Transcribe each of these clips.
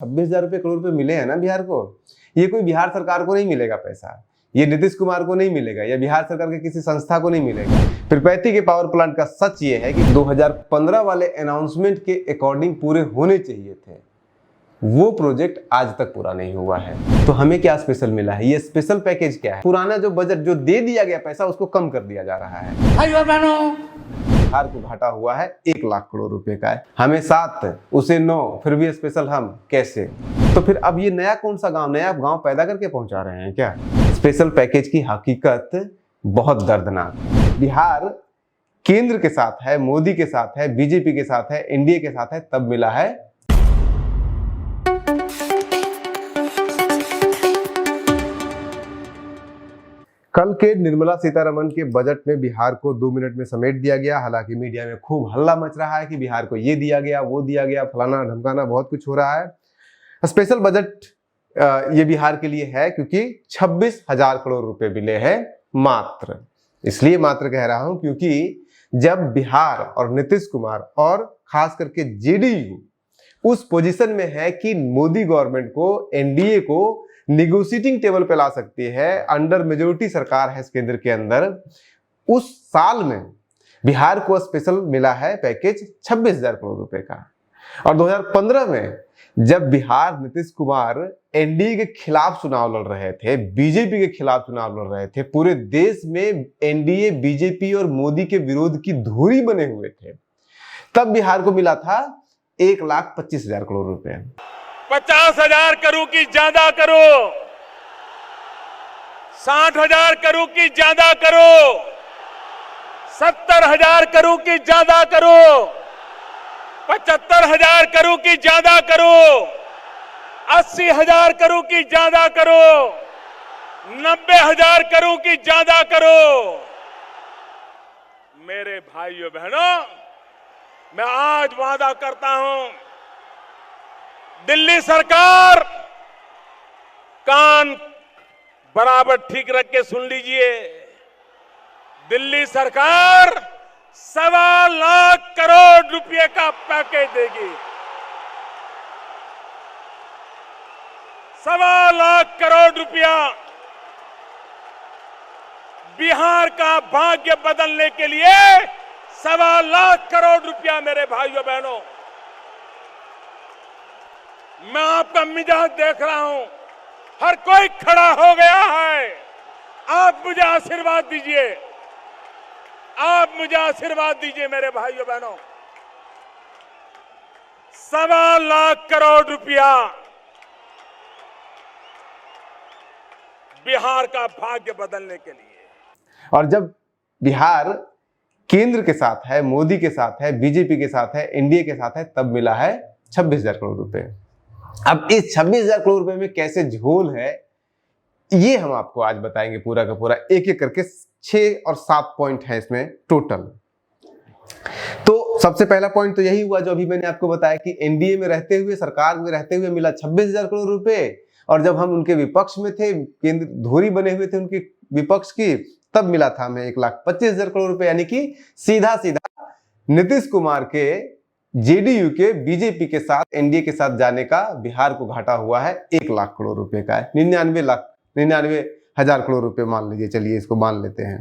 26,000 करोड़ रुपए मिले हैं ना बिहार को। ये कोई बिहार सरकार को नहीं मिलेगा पैसा, ये नीतीश कुमार को नहीं मिलेगा या बिहार सरकार के किसी संस्था को नहीं मिलेगा। प्रपैती के पावर प्लांट का सच ये है कि 2015 वाले अनाउंसमेंट के अकॉर्डिंग पूरे होने चाहिए थे, वो प्रोजेक्ट आज तक पूरा नहीं हुआ है। तो हमें क्या स्पेशल मिला है? ये स्पेशल पैकेज क्या है? पुराना जो बजट जो दे दिया गया पैसा उसको कम कर दिया जा रहा है। भाइयों बहनों, बिहार को घाटा हुआ है 1 लाख करोड़ रुपए का है, हमें 7 उसे 9, फिर भी स्पेशल हम कैसे? तो फिर अब ये नया कौन सा गांव, नया गांव पैदा करके पहुंचा रहे हैं क्या? स्पेशल पैकेज की हकीकत बहुत दर्दनाक है। बिहार केंद्र के साथ है, मोदी के साथ है, बीजेपी के साथ है, एनडीए के साथ है, तब मिला है। कल के निर्मला सीतारमण के बजट में बिहार को 2 मिनट में समेट दिया गया। हालांकि मीडिया में खूब हल्ला मच रहा है कि बिहार को ये दिया गया, वो दिया गया, फलाना ढमकाना, बहुत कुछ हो रहा है। स्पेशल बजट ये बिहार के लिए है क्योंकि 26,000 करोड़ रुपए मिले हैं मात्र। इसलिए मात्र कह रहा हूं क्योंकि जब बिहार और नीतीश कुमार और खास करके जेडीयू उस पोजीशन में है कि मोदी गवर्नमेंट को, एनडीए को निगोशिएटिंग टेबल पे ला सकती है, अंडर मेजोरिटी सरकार है केंद्र के अंदर, उस साल में बिहार को स्पेशल मिला है पैकेज 26,000 करोड़ रुपए का। और 2015 में जब बिहार नीतीश कुमार एनडीए के खिलाफ चुनाव लड़ रहे थे, बीजेपी के खिलाफ चुनाव लड़ रहे थे, पूरे देश में एनडीए, बीजेपी और मोदी के विरोध की धुरी बने हुए थे, तब बिहार को मिला था 1,25,000 करोड़ रुपए। 50,000 करोड़ की ज्यादा करो, 60,000 करोड़ की ज्यादा करो, 70,000 करोड़ की ज्यादा करो, 75,000 करोड़ की ज्यादा करो, 80,000 करोड़ की ज्यादा करो, 90,000 करोड़ की ज्यादा करो। मेरे भाइयों बहनों, मैं आज वादा करता हूं, दिल्ली सरकार कान बराबर ठीक रख के सुन लीजिए, दिल्ली सरकार 1.25 लाख करोड़ रुपए का पैकेज देगी। 1.25 लाख करोड़ रुपया बिहार का भाग्य बदलने के लिए 1.25 लाख करोड़ रुपया। मेरे भाइयों बहनों, मैं आपका मिजाज देख रहा हूं, हर कोई खड़ा हो गया है। आप मुझे आशीर्वाद दीजिए, आप मुझे आशीर्वाद दीजिए मेरे भाइयों बहनों। 1.25 लाख करोड़ रुपया बिहार का भाग्य बदलने के लिए। और जब बिहार केंद्र के साथ है, मोदी के साथ है, बीजेपी के साथ है, एनडीए के साथ है, तब मिला है 26,000 करोड़ रुपए। अब इस 26,000 करोड़ रुपए में कैसे झोल है, ये हम आपको आज बताएंगे पूरा का पूरा, एक एक करके 6 और 7 पॉइंट है इसमें टोटल। तो सबसे पहला पॉइंट तो यही हुआ जो अभी मैंने आपको बताया कि एनडीए में रहते हुए, सरकार में रहते हुए मिला 26,000 करोड़ रुपए, और जब हम उनके विपक्ष में थे, केंद्र धुरी बने हुए थे उनके विपक्ष की, तब मिला था हमें 1,25,000 करोड़ रुपए। यानी कि सीधा सीधा नीतीश कुमार के, जेडीयू के, बीजेपी के साथ, एनडीए के साथ जाने का बिहार को घाटा हुआ है 1 लाख करोड़ रुपए का है। 99,000 करोड़ रुपए मान लीजिए, चलिए इसको मान लेते हैं।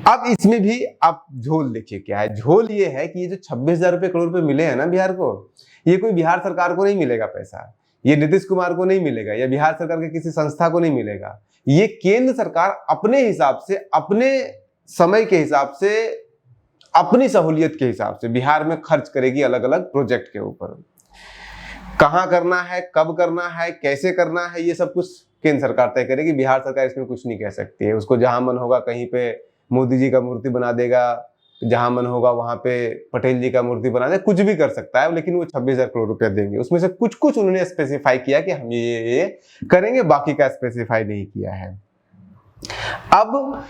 अब इसमें भी आप झोल देखिए क्या है। झोल ये है कि ये जो 26,000 करोड़ रुपए मिले हैं ना बिहार को, ये कोई बिहार सरकार को नहीं मिलेगा पैसा, ये नीतीश कुमार को नहीं मिलेगा या बिहार सरकार के किसी संस्था को नहीं मिलेगा। ये केंद्र सरकार अपने हिसाब से, अपने समय के हिसाब से, अपनी सहूलियत के हिसाब से बिहार में खर्च करेगी अलग अलग प्रोजेक्ट के ऊपर। कहां करना है, कब करना है, कैसे करना है, ये सब कुछ केंद्र सरकार तय करेगी। बिहार सरकार इसमें कुछ नहीं कह सकती है। उसको जहां मन होगा कहीं पे मोदी जी का मूर्ति बना देगा, जहां मन होगा वहां पे पटेल जी का मूर्ति बना देगा, कुछ भी कर सकता है, लेकिन वो 26,000 करोड़ रुपया देंगे। उसमें से कुछ कुछ उन्होंने स्पेसिफाई किया कि हम ये करेंगे, बाकी का स्पेसिफाई नहीं किया है। अब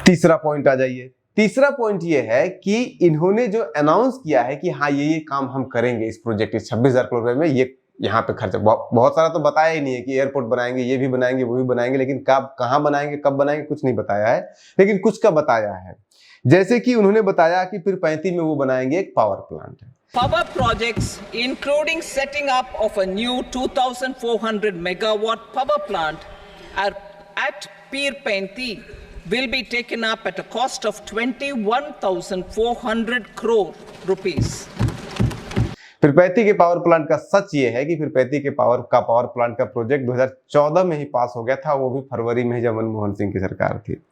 तीसरा पॉइंट आ जाइए। तीसरा पॉइंट ये है कि इन्होंने जो अनाउंस किया है कि हाँ ये काम हम करेंगे इस प्रोजेक्ट, इस 26,000 करोड़ रुपए में, ये यहाँ पे खर्चा बहुत सारा तो बताया ही नहीं है कि एयरपोर्ट बनाएंगे, ये भी बनाएंगे, वो भी बनाएंगे, लेकिन कब, कहाँ बनाएंगे, कब बनाएंगे, कुछ नहीं बताया है। लेकिन कुछ का बताया है, जैसे कि उन्होंने बताया कि फिर 35 में वो बनाएंगे एक power plant. Power projects, including setting up of a new 2,400 megawatt power plant at Pirpenti, will be taken up at a cost of 21,400 crore rupees. Pirpainti के पावर प्लांट का सच ये है कि पीरपैंती के पावर प्लांट का प्रोजेक्ट 2014 में ही पास हो गया था, वो भी फरवरी में जब मनमोहन सिंह की सरकार थी।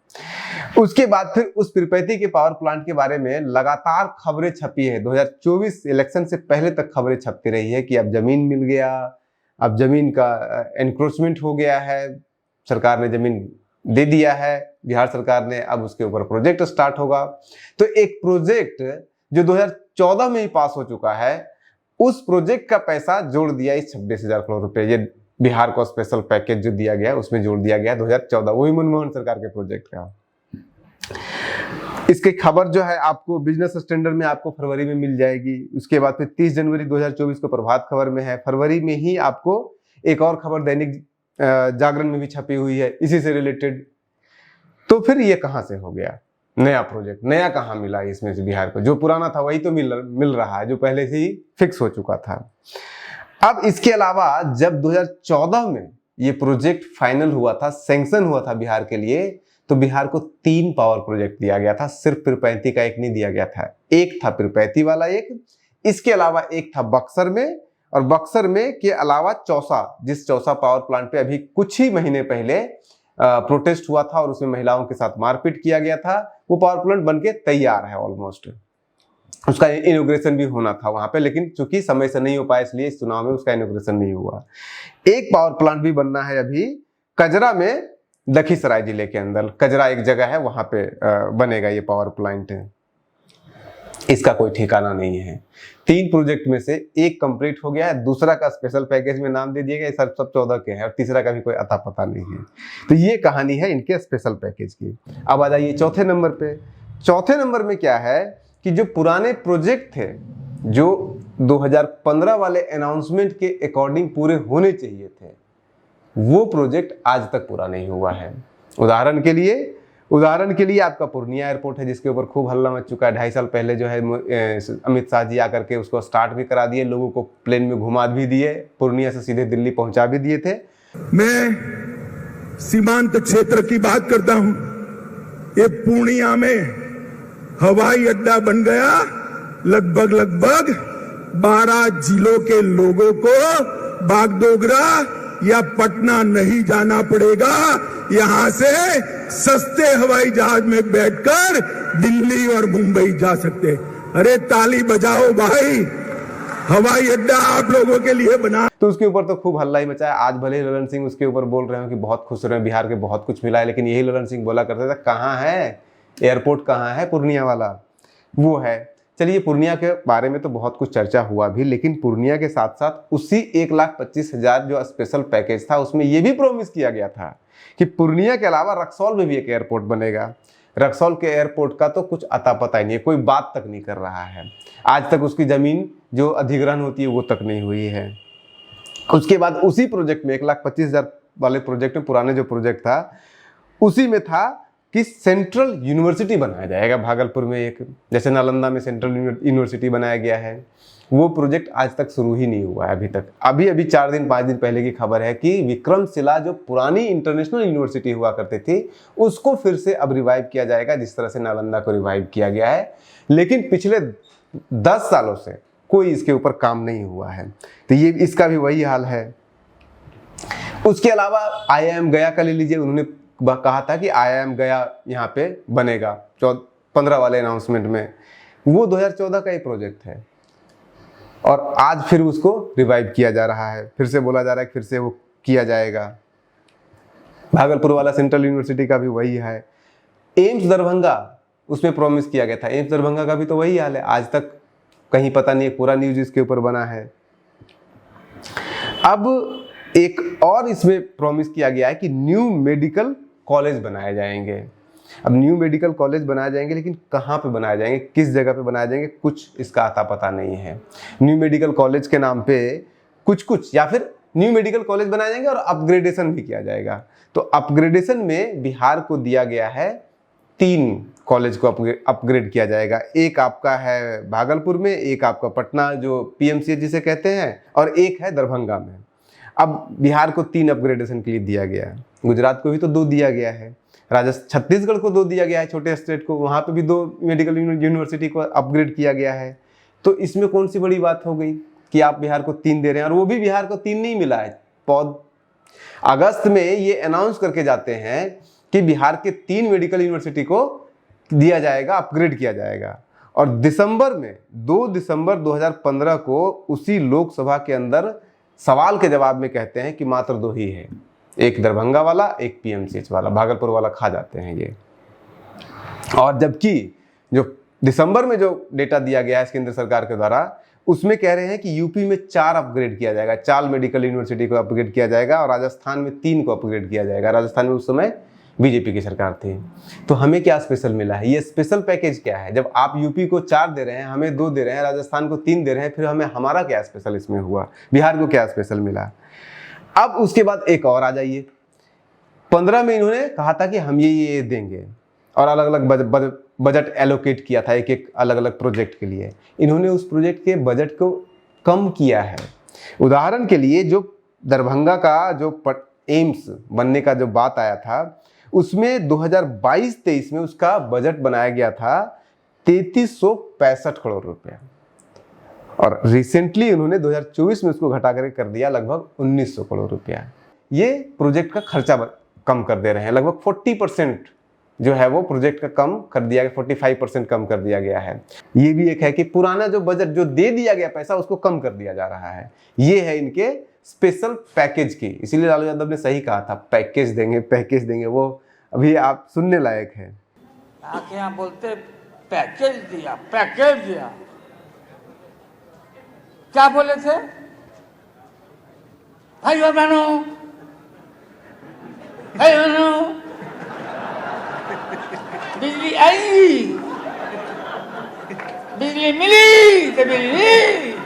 उसके बाद फिर उस पीरपैंती के पावर प्लांट के बारे में लगातार खबरें छपी है। 2024 इलेक्शन से पहले तक खबरें छपती रही है कि अब जमीन मिल गया, अब जमीन का एनक्रोचमेंट हो गया है, सरकार ने जमीन दे दिया है बिहार सरकार ने, अब उसके ऊपर प्रोजेक्ट स्टार्ट होगा। तो एक प्रोजेक्ट जो 2014 में ही पास हो चुका है, उस प्रोजेक्ट का पैसा जोड़ दिया इस 26,000 करोड़ रुपए, ये बिहार को स्पेशल पैकेज जो दिया गया उसमें जोड़ दिया गया 2014, वही मनमोहन सरकार के प्रोजेक्ट का। इसकी खबर जो है आपको बिजनेस स्टैंडर्ड में आपको फरवरी में मिल जाएगी। उसके बाद फिर 30 जनवरी 2024 को प्रभात खबर में है। फरवरी में ही आपको एक और खबर दैनिक जागरण में भी छपी हुई है इसी से रिलेटेड। तो फिर ये कहां से हो गया नया प्रोजेक्ट? नया कहां मिला इसमें से बिहार को? जो पुराना था वही तो मिल रहा है, जो पहले से ही फिक्स हो चुका था। अब इसके अलावा जब 2014 में ये प्रोजेक्ट फाइनल हुआ था, सैंक्शन हुआ था बिहार के लिए, तो बिहार को 3 पावर प्रोजेक्ट दिया गया था, सिर्फ पीरपैंती का एक नहीं दिया गया था। एक था पीरपैंती वाला एक, इसके अलावा एक था बक्सर में, और बक्सर में के अलावा चौसा, जिस चौसा पावर प्लांट पे अभी कुछ ही महीने पहले प्रोटेस्ट हुआ था और उसमें महिलाओं के साथ मारपीट किया गया था, वो पावर प्लांट बनके तैयार है ऑलमोस्ट। उसका इनॉग्रेशन भी होना था वहां पे, लेकिन चूंकि समय से नहीं हो पाया इसलिए इस चुनाव में उसका इनॉग्रेशन नहीं हुआ। एक पावर प्लांट भी बनना है अभी कजरा में, लखीसराय जिले के अंदर कजरा एक जगह है, वहां पे बनेगा ये पावर प्लांट। इसका कोई ठिकाना नहीं है। 3 प्रोजेक्ट में से एक कंप्लीट हो गया है, दूसरा का स्पेशल पैकेज में नाम दे दिया गया, सब 14 के हैं, और तीसरा का भी कोई अता पता नहीं है। तो ये कहानी है इनके स्पेशल पैकेज की। अब आ जाइए चौथे नंबर पे। चौथे नंबर में क्या है कि जो पुराने प्रोजेक्ट थे, जो 2015 वाले अनाउंसमेंट के अकॉर्डिंग पूरे होने चाहिए थे, वो प्रोजेक्ट आज तक पूरा नहीं हुआ है। उदाहरण के लिए आपका पूर्णिया एयरपोर्ट है, जिसके ऊपर खूब हल्ला मच चुका है। 2.5 साल पहले जो है अमित शाह जी आकर के उसको स्टार्ट भी करा दिए, लोगों को प्लेन में घुमा भी दिए, पूर्णिया से सीधे दिल्ली पहुंचा भी दिए थे। मैं सीमांत क्षेत्र की बात करता हूं। ये पूर्णिया में हवाई अड्डा बन गया, लगभग 12 जिलों के लोगों को बागडोगरा या पटना नहीं जाना पड़ेगा, यहां से सस्ते हवाई जहाज में बैठकर दिल्ली और मुंबई जा सकते। अरे ताली बजाओ भाई, हवाई अड्डा आप लोगों के लिए बना। तो उसके ऊपर तो खूब हल्ला ही मचा है। आज भले ललन सिंह उसके ऊपर बोल रहे हो कि बहुत खुश रहे, बिहार के बहुत कुछ मिला है, लेकिन यही ललन सिंह बोला करते थे कहाँ है एयरपोर्ट, कहाँ है पूर्णिया वाला, वो है। चलिए पूर्णिया के बारे में तो बहुत कुछ चर्चा हुआ भी, लेकिन पूर्णिया के साथ साथ उसी 1,25,000 जो स्पेशल पैकेज था उसमें यह भी प्रॉमिस किया गया था कि पूर्णिया के अलावा रक्सौल में भी एक एयरपोर्ट बनेगा। रक्सौल के एयरपोर्ट का तो कुछ अता पता ही नहीं है, कोई बात तक नहीं कर रहा है। आज तक उसकी जमीन जो अधिग्रहण होती है वो तक नहीं हुई है। उसके बाद उसी प्रोजेक्ट में 1,25,000 वाले प्रोजेक्ट में, पुराने जो प्रोजेक्ट था उसी में था कि सेंट्रल यूनिवर्सिटी बनाया जाएगा भागलपुर में, एक जैसे नालंदा में सेंट्रल यूनिवर्सिटी बनाया गया है। वो प्रोजेक्ट आज तक शुरू ही नहीं हुआ है अभी तक। अभी 4 दिन 5 दिन पहले की खबर है कि विक्रमशिला जो पुरानी इंटरनेशनल यूनिवर्सिटी हुआ करती थी उसको फिर से अब रिवाइव किया जाएगा, जिस तरह से नालंदा को रिवाइव किया गया है। लेकिन पिछले 10 सालों से कोई इसके ऊपर काम नहीं हुआ है, तो ये इसका भी वही हाल है। उसके अलावा IIM गया का ले लीजिए, उन्होंने कहा था कि IIM गया यहाँ पे बनेगा 15 वाले अनाउंसमेंट में, वो 2014 का ही प्रोजेक्ट है और आज फिर उसको रिवाइव किया जा रहा है, फिर से बोला जा रहा है कि फिर से वो किया जाएगा। भागलपुर वाला सेंट्रल यूनिवर्सिटी का भी वही है। एम्स दरभंगा उसमें प्रॉमिस किया गया था, एम्स दरभंगा का भी तो वही हाल है, आज तक कहीं पता नहीं, पूरा न्यूज इसके ऊपर बना है। अब एक और इसमें प्रॉमिस किया गया है कि न्यू मेडिकल कॉलेज बनाए जाएंगे। अब न्यू मेडिकल कॉलेज बनाए जाएंगे, लेकिन कहाँ पे बनाए जाएंगे, किस जगह पे बनाए जाएंगे, कुछ इसका अता पता नहीं है। न्यू मेडिकल कॉलेज के नाम पे कुछ या फिर न्यू मेडिकल कॉलेज बनाए जाएंगे और अपग्रेडेशन भी किया जाएगा। तो अपग्रेडेशन में बिहार को दिया गया है 3 कॉलेज को अपग्रेड किया जाएगा। एक आपका है भागलपुर में, एक आपका पटना जो पीएमसीएच जिसे कहते हैं, और एक है दरभंगा में। अब बिहार को 3 अपग्रेडेशन के लिए दिया गया है। गुजरात को भी तो 2 दिया गया है, छत्तीसगढ़ को 2 दिया गया है, छोटे स्टेट को, वहाँ पे भी 2 मेडिकल यूनिवर्सिटी को अपग्रेड किया गया है। तो इसमें कौन सी बड़ी बात हो गई कि आप बिहार को 3 दे रहे हैं, और वो भी बिहार को 3 नहीं मिला है। अगस्त में ये अनाउंस करके जाते हैं कि बिहार के 3 मेडिकल यूनिवर्सिटी को दिया जाएगा, अपग्रेड किया जाएगा, और दिसंबर में 2 दिसंबर 2015 को उसी लोकसभा के अंदर सवाल के जवाब में कहते हैं कि मात्र 2 ही है, एक दरभंगा वाला, एक पीएमसीएच वाला, भागलपुर वाला खा जाते हैं ये। और जबकि जो दिसंबर में जो डेटा दिया गया है केंद्र सरकार के द्वारा, उसमें कह रहे हैं कि यूपी में 4 अपग्रेड किया जाएगा, 4 मेडिकल यूनिवर्सिटी को अपग्रेड किया जाएगा, और राजस्थान में 3 को अपग्रेड किया जाएगा। राजस्थान में उस समय बीजेपी की सरकार थी। तो हमें क्या स्पेशल मिला है, ये स्पेशल पैकेज क्या है? जब आप यूपी को 4 दे रहे हैं, हमें 2 दे रहे हैं, राजस्थान को 3 दे रहे हैं, फिर हमारा क्या स्पेशल इसमें हुआ? बिहार को क्या स्पेशल मिला? अब उसके बाद एक और आ जाइए, 15 में इन्होंने कहा था कि हम ये देंगे, और अलग अलग बजट एलोकेट किया था एक अलग अलग प्रोजेक्ट के लिए। इन्होंने उस प्रोजेक्ट के बजट को कम किया है। उदाहरण के लिए जो दरभंगा का जो एम्स बनने का जो बात आया था, उसमें 2022-23 में उसका बजट बनाया गया था 3365 करोड़ रुपया, और रिसेंटली उन्होंने 2024 में उसको घटा कर दिया लगभग 1900 करोड़ रुपया। ये प्रोजेक्ट का खर्चा कम कर दे रहे हैं, लगभग 40% जो है वो प्रोजेक्ट का कम कर दिया गया, 45% कम कर दिया गया है। ये भी एक है कि पुराना जो बजट जो दे दिया गया पैसा, उसको कम कर दिया जा रहा है। ये है इनके स्पेशल पैकेज की। इसीलिए लालू यादव ने सही कहा था, पैकेज देंगे, वो अभी आप सुनने लायक है। आके यहाँ बोलते पैकेज दिया, क्या बोले थे भाइयों बहनों, बिजली आई, बिजली मिली तो बिजली।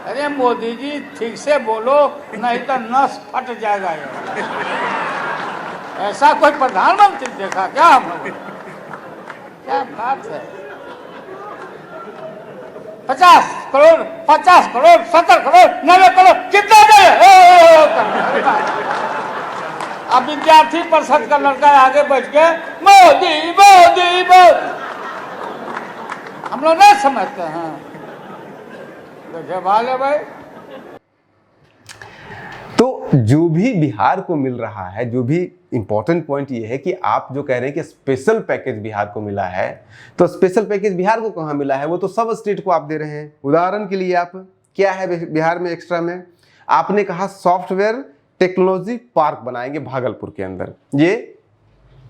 अरे मोदी जी ठीक से बोलो, नहीं तो नस फट जाएगा। ऐसा कोई प्रधानमंत्री देखा क्या हम लोग? क्या बात है, 50 करोड़, 70 करोड़, 90 करोड़, कितना दे? अब विद्यार्थी परिषद का लड़का आगे बैठ के मोदी मोदी मोदी, हम लोग नहीं समझते हैं। देखे वाले भाई, तो जो भी बिहार को मिल रहा है, जो भी इंपॉर्टेंट पॉइंट ये है कि आप जो कह रहे हैं कि स्पेशल पैकेज बिहार को मिला है, तो स्पेशल पैकेज बिहार को कहाँ मिला है? वो तो सब स्टेट को आप दे रहे हैं। उदाहरण के लिए आप क्या है बिहार में एक्स्ट्रा में, आपने कहा सॉफ्टवेयर टेक्नोलॉजी पार्क बनाएंगे भागलपुर के अंदर। ये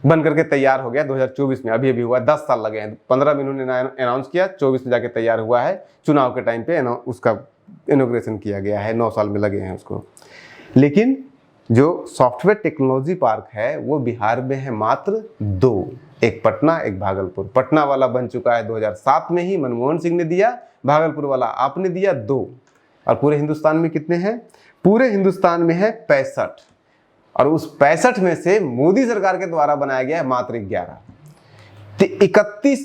बन करके तैयार हो गया 2024 में, अभी हुआ, 10 साल लगे हैं। 15 में इन्होंने अनाउंस किया, 24 में जाके तैयार हुआ है, चुनाव के टाइम पे उसका इनॉग्रेशन किया गया है, 9 साल में लगे हैं उसको। लेकिन जो सॉफ्टवेयर टेक्नोलॉजी पार्क है वो बिहार में है मात्र 2, एक पटना, एक भागलपुर। पटना वाला बन चुका है 2007 में ही, मनमोहन सिंह ने दिया, भागलपुर वाला आपने दिया 2। और पूरे हिंदुस्तान में कितने हैं? पूरे हिंदुस्तान में है 65, और उस 65 में से मोदी सरकार के द्वारा बनाया गया है मात्र 11। तो 31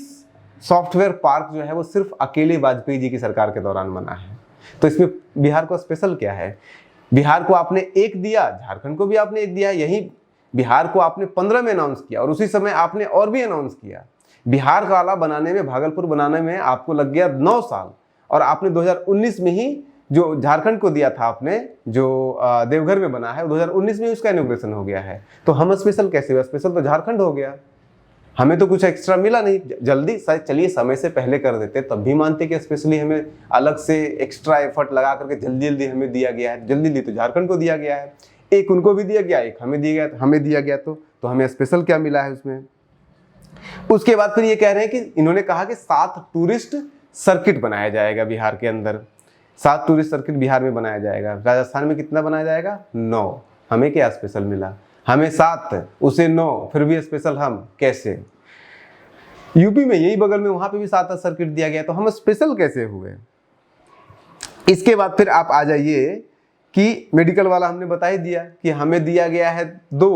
सॉफ्टवेयर पार्क जो है वो सिर्फ अकेले वाजपेयी जी की सरकार के दौरान बना है। तो इसमें बिहार को स्पेशल क्या है? बिहार को आपने 1 दिया, झारखंड को भी आपने 1 दिया, यही बिहार को आपने 15 में अनाउंस किया, और उसी समय आपने और भी अनाउंस किया। बिहार का वाला बनाने में, भागलपुर बनाने में आपको लग गया 9 साल, और आपने 2019 में ही जो झारखंड को दिया था आपने, जो देवघर में बना है, 2019 में उसका इनॉग्रेशन हो गया है। तो हम स्पेशल कैसे हुआ? स्पेशल तो झारखंड हो गया, हमें तो कुछ एक्स्ट्रा मिला नहीं। जल्दी चलिए समय से पहले कर देते तब भी मानते कि स्पेशली हमें अलग से एक्स्ट्रा एफर्ट लगा करके जल्दी हमें दिया गया है। जल्दी तो झारखंड को दिया गया है, एक उनको भी दिया गया, एक हमें दिया गया, तो हमें स्पेशल क्या मिला है उसमें? उसके बाद फिर ये कह रहे हैं कि इन्होंने कहा कि 7 टूरिस्ट सर्किट बनाया जाएगा बिहार के अंदर। 7 टूरिस्ट सर्किट बिहार में बनाया जाएगा। राजस्थान में कितना बनाया जाएगा? 9। हमें क्या स्पेशल मिला? हमें 7, उसे 9, फिर भी स्पेशल हम कैसे? यूपी में यही बगल में, वहां पे भी 7 सर्किट दिया गया, तो हम स्पेशल कैसे हुए? इसके बाद फिर आप आ जाइए कि मेडिकल वाला हमने बता ही दिया कि हमें दिया गया है 2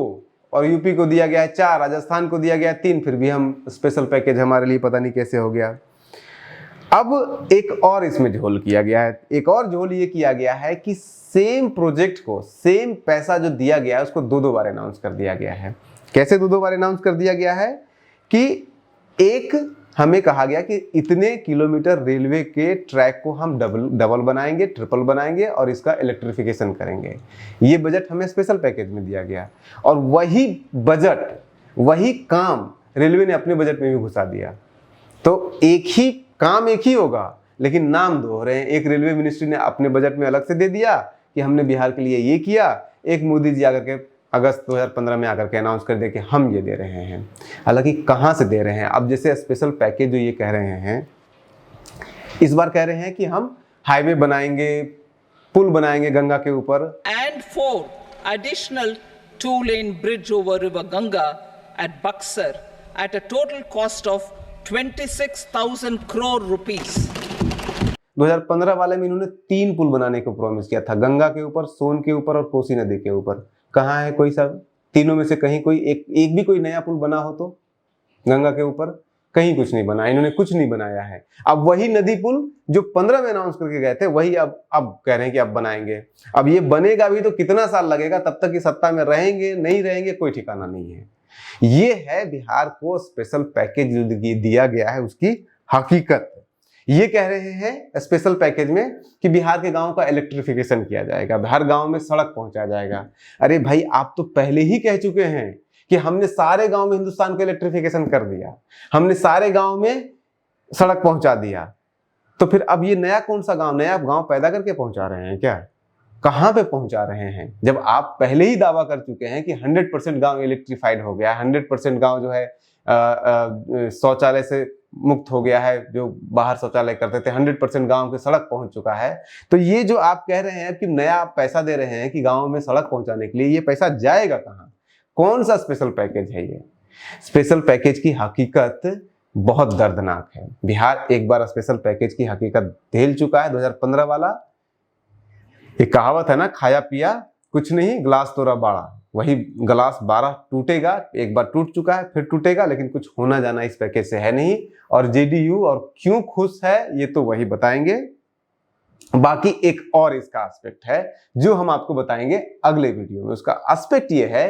और यूपी को दिया गया है 4, राजस्थान को दिया गया है 3, फिर भी हम स्पेशल पैकेज हमारे लिए पता नहीं कैसे हो गया। अब एक और इसमें झोल किया गया है, एक और झोल ये किया गया है कि सेम प्रोजेक्ट को सेम पैसा जो दिया गया है उसको 2 बार अनाउंस कर दिया गया है। कैसे 2 बार अनाउंस कर दिया गया है कि एक हमें कहा गया कि इतने किलोमीटर रेलवे के ट्रैक को हम डबल बनाएंगे, ट्रिपल बनाएंगे और इसका इलेक्ट्रिफिकेशन करेंगे। ये बजट हमें स्पेशल पैकेज में दिया गया और वही बजट, वही काम रेलवे ने अपने बजट में भी घुसा दिया। तो एक ही काम एक ही होगा लेकिन नाम 2 हो रहे हैं। एक रेलवे मिनिस्ट्री ने अपने बजट में अलग से दे दिया कि हमने बिहार के लिए ये किया, एक मोदी जी आकर के अगस्त 2015 में आकर के अनाउंस कर दे कि हम ये दे रहे हैं। हालांकि कहाँ से दे रहे हैं? अब जैसे स्पेशल पैकेज जो ये कह रहे हैं, इस बार कह रहे हैं कि हम हाईवे बनाएंगे, पुल बनाएंगे गंगा के ऊपर, and 4 additional 2-lane bridge over River Ganga at Buxar at a total cost of 26,000 crore rupees. 2015 वाले में इन्होंने 3 पुल बनाने को प्रॉमिस किया था, गंगा के ऊपर, सोन के ऊपर और कोसी नदी के ऊपर। कहाँ है कोई सब? तीनों में से कहीं कोई एक भी कोई नया पुल बना हो तो? गंगा के ऊपर कहीं कुछ नहीं बना, इन्होंने कुछ नहीं बनाया है। अब वही नदी पुल जो 15 में अनाउंस करके गए थे वही अब कह रहे हैं कि अब बनाएंगे। अब ये बनेगा भी तो कितना साल लगेगा, तब तक कि सत्ता में रहेंगे नहीं रहेंगे कोई ठिकाना नहीं है। ये है बिहार को स्पेशल पैकेज जो दिया गया है उसकी हकीकत। ये कह रहे हैं स्पेशल पैकेज में कि बिहार के गांव का इलेक्ट्रिफिकेशन किया जाएगा, हर गांव में सड़क पहुंचाया जाएगा। अरे भाई, आप तो पहले ही कह चुके हैं कि हमने सारे गांव में हिंदुस्तान को इलेक्ट्रिफिकेशन कर दिया, हमने सारे गांव में सड़क पहुंचा दिया। तो फिर अब ये नया कौन सा गांव, नया गांव पैदा करके पहुंचा रहे हैं क्या? कहां पे पहुंचा रहे हैं? जब आप पहले ही दावा कर चुके हैं कि 100% गांव इलेक्ट्रीफाइड हो गया, 100% गांव जो है शौचालय से मुक्त हो गया है, जो बाहर शौचालय करते थे, 100% गांव की सड़क पहुंच चुका है। तो ये जो आप कह रहे हैं कि नया आप पैसा दे रहे हैं कि गांव में सड़क पहुंचाने के लिए, ये पैसा जाएगा कहां? कौन सा स्पेशल पैकेज है ये? स्पेशल पैकेज की हकीकत बहुत दर्दनाक है। बिहार एक बार स्पेशल पैकेज की हकीकत झेल चुका है, 2015 वाला। एक कहावत है ना, खाया पिया कुछ नहीं, गिलास तोड़ा बाड़ा। वही गिलास 12 टूटेगा, एक बार टूट चुका है फिर टूटेगा, लेकिन कुछ होना जाना इस पैकेज से है नहीं। और जेडीयू और क्यों खुश है ये तो वही बताएंगे। बाकी एक और इसका एस्पेक्ट है जो हम आपको बताएंगे अगले वीडियो में। उसका एस्पेक्ट ये है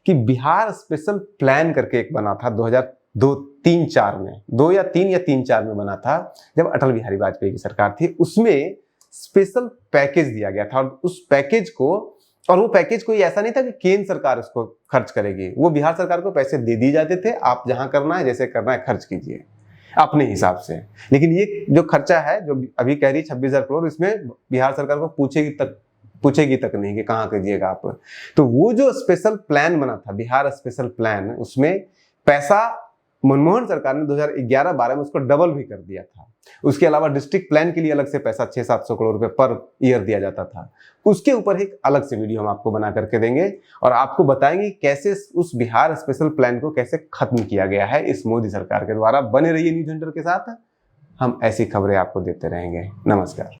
कि बिहार स्पेशल प्लान करके एक बना था 2002-3-4 में, 2 या 3 या 3-4 में बना था, जब अटल बिहारी वाजपेयी की सरकार थी। उसमें स्पेशल पैकेज दिया गया था और उस पैकेज को, और वो पैकेज कोई ऐसा नहीं था कि केंद्र सरकार उसको खर्च करेगी, वो बिहार सरकार को पैसे दे दिए जाते थे, आप जहां करना है जैसे करना है खर्च कीजिए अपने हिसाब से। लेकिन ये जो खर्चा है जो अभी कह रही 26,000 करोड़, इसमें बिहार सरकार को पूछेगी तक नहीं कि कहाँ कीजिएगा आप। तो वो जो स्पेशल प्लान बना था, बिहार स्पेशल प्लान, उसमें पैसा मनमोहन सरकार ने 2011-12 में उसको डबल भी कर दिया था। उसके अलावा डिस्ट्रिक्ट प्लान के लिए अलग से पैसा 600-700 करोड़ रुपए पर ईयर दिया जाता था। उसके ऊपर एक अलग से वीडियो हम आपको बना करके देंगे और आपको बताएंगे कैसे उस बिहार स्पेशल प्लान को कैसे खत्म किया गया है इस मोदी सरकार के द्वारा। बने रहिए न्यूज़ हंटर के साथ, हम ऐसी खबरें आपको देते रहेंगे। नमस्कार।